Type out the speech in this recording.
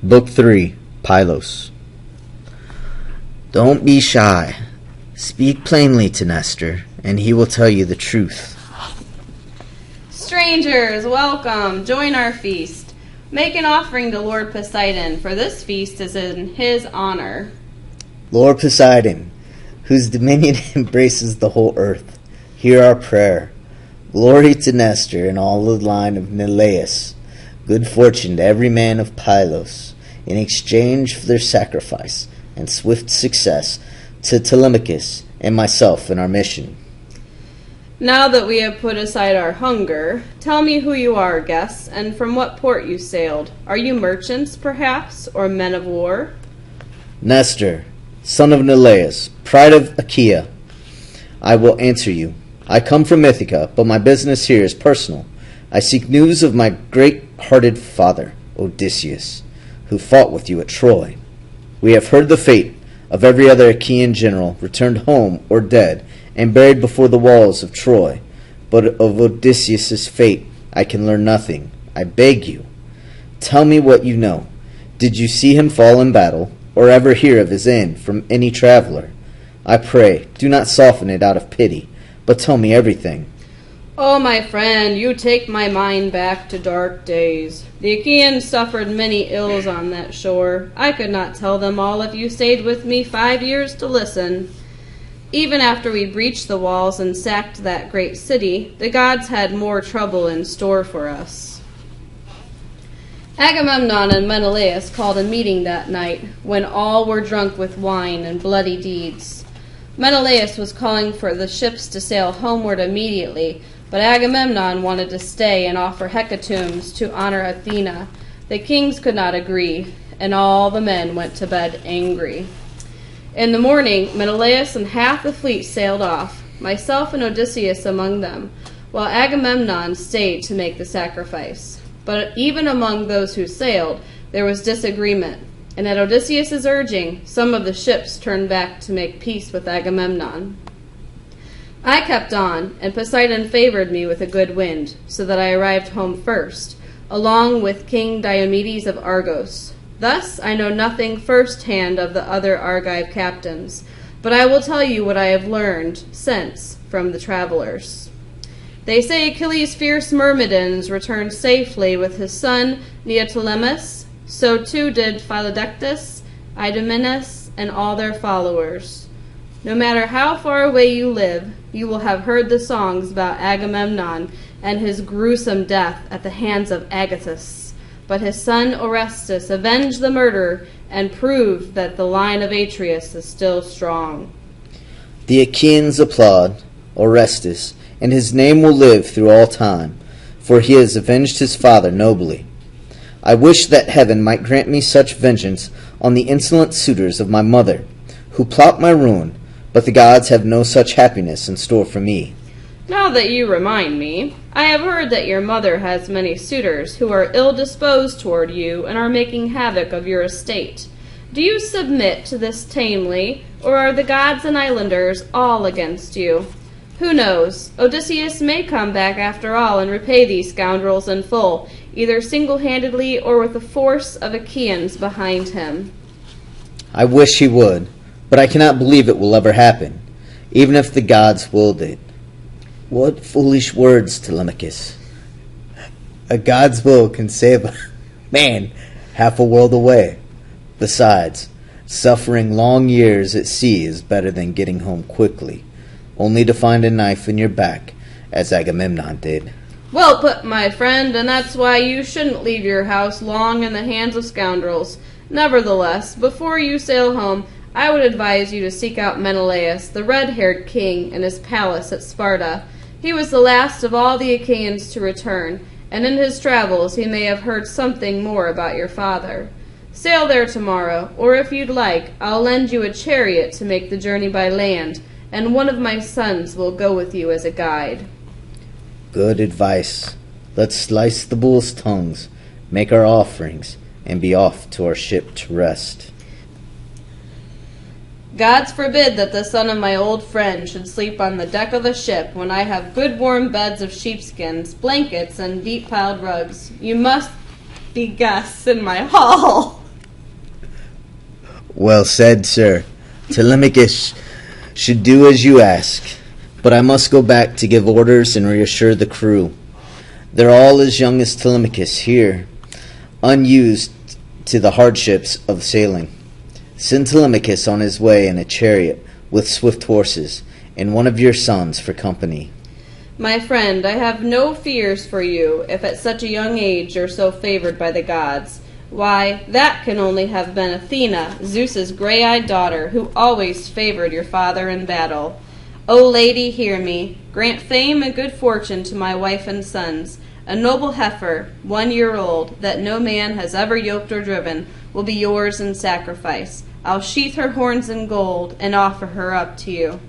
Book 3, Pylos. Don't be shy. Speak plainly to Nestor, and he will tell you the truth. Strangers, welcome. Join our feast. Make an offering to Lord Poseidon, for this feast is in his honor. Lord Poseidon, whose dominion embraces the whole earth, hear our prayer. Glory to Nestor and all the line of Neleus. Good fortune to every man of Pylos, in exchange for their sacrifice, and swift success to Telemachus and myself in our mission. Now that we have put aside our hunger, tell me who you are, guests, and from what port you sailed. Are you merchants, perhaps, or men of war? Nestor, son of Neleus, pride of Achaea, I will answer you. I come from Ithaca, but my business here is personal. I seek news of my great-hearted father, Odysseus, who fought with you at Troy. We have heard the fate of every other Achaean general returned home or dead and buried before the walls of Troy. But of Odysseus' fate I can learn nothing. I beg you, tell me what you know. Did you see him fall in battle, or ever hear of his end from any traveler? I pray, do not soften it out of pity, but tell me everything. Oh, my friend, you take my mind back to dark days. The Achaeans suffered many ills on that shore. I could not tell them all if you stayed with me 5 years to listen. Even after we breached the walls and sacked that great city, the gods had more trouble in store for us. Agamemnon and Menelaus called a meeting that night, when all were drunk with wine and bloody deeds. Menelaus was calling for the ships to sail homeward immediately, but Agamemnon wanted to stay and offer hecatombs to honor Athena. The kings could not agree, and all the men went to bed angry. In the morning, Menelaus and half the fleet sailed off, myself and Odysseus among them, while Agamemnon stayed to make the sacrifice. But even among those who sailed, there was disagreement, and at Odysseus' urging, some of the ships turned back to make peace with Agamemnon. I kept on, and Poseidon favored me with a good wind, so that I arrived home first, along with King Diomedes of Argos. Thus I know nothing first-hand of the other Argive captains, but I will tell you what I have learned since from the travelers. They say Achilles' fierce Myrmidons returned safely with his son Neoptolemus. So too did Philoctetes, Idomeneus, and all their followers. No matter how far away you live, you will have heard the songs about Agamemnon and his gruesome death at the hands of Agathos. But his son Orestes avenged the murder and proved that the line of Atreus is still strong. The Achaeans applaud Orestes, and his name will live through all time, for he has avenged his father nobly. I wish that heaven might grant me such vengeance on the insolent suitors of my mother, who plot my ruin, but the gods have no such happiness in store for me. Now that you remind me, I have heard that your mother has many suitors who are ill-disposed toward you and are making havoc of your estate. Do you submit to this tamely, or are the gods and islanders all against you? Who knows? Odysseus may come back after all and repay these scoundrels in full, either single-handedly or with a force of Achaeans behind him. I wish he would, but I cannot believe it will ever happen, even if the gods willed it. What foolish words, Telemachus. A god's will can save a man half a world away. Besides, suffering long years at sea is better than getting home quickly, only to find a knife in your back, as Agamemnon did. Well put, my friend, and that's why you shouldn't leave your house long in the hands of scoundrels. Nevertheless, before you sail home, I would advise you to seek out Menelaus, the red-haired king, in his palace at Sparta. He was the last of all the Achaeans to return, and in his travels he may have heard something more about your father. Sail there tomorrow, or if you'd like, I'll lend you a chariot to make the journey by land, and one of my sons will go with you as a guide. Good advice. Let's slice the bull's tongues, make our offerings, and be off to our ship to rest. Gods forbid that the son of my old friend should sleep on the deck of a ship when I have good warm beds of sheepskins, blankets, and deep-piled rugs. You must be guests in my hall. Well said, sir. Telemachus should do as you ask, but I must go back to give orders and reassure the crew. They're all as young as Telemachus here, unused to the hardships of sailing. Send Telemachus on his way in a chariot with swift horses, and one of your sons for company. My friend, I have no fears for you, if at such a young age you're so favored by the gods. Why, that can only have been Athena, Zeus's gray-eyed daughter, who always favored your father in battle. O lady, hear me. Grant fame and good fortune to my wife and sons. A noble heifer, 1 year old, that no man has ever yoked or driven, will be yours in sacrifice. I'll sheath her horns in gold and offer her up to you.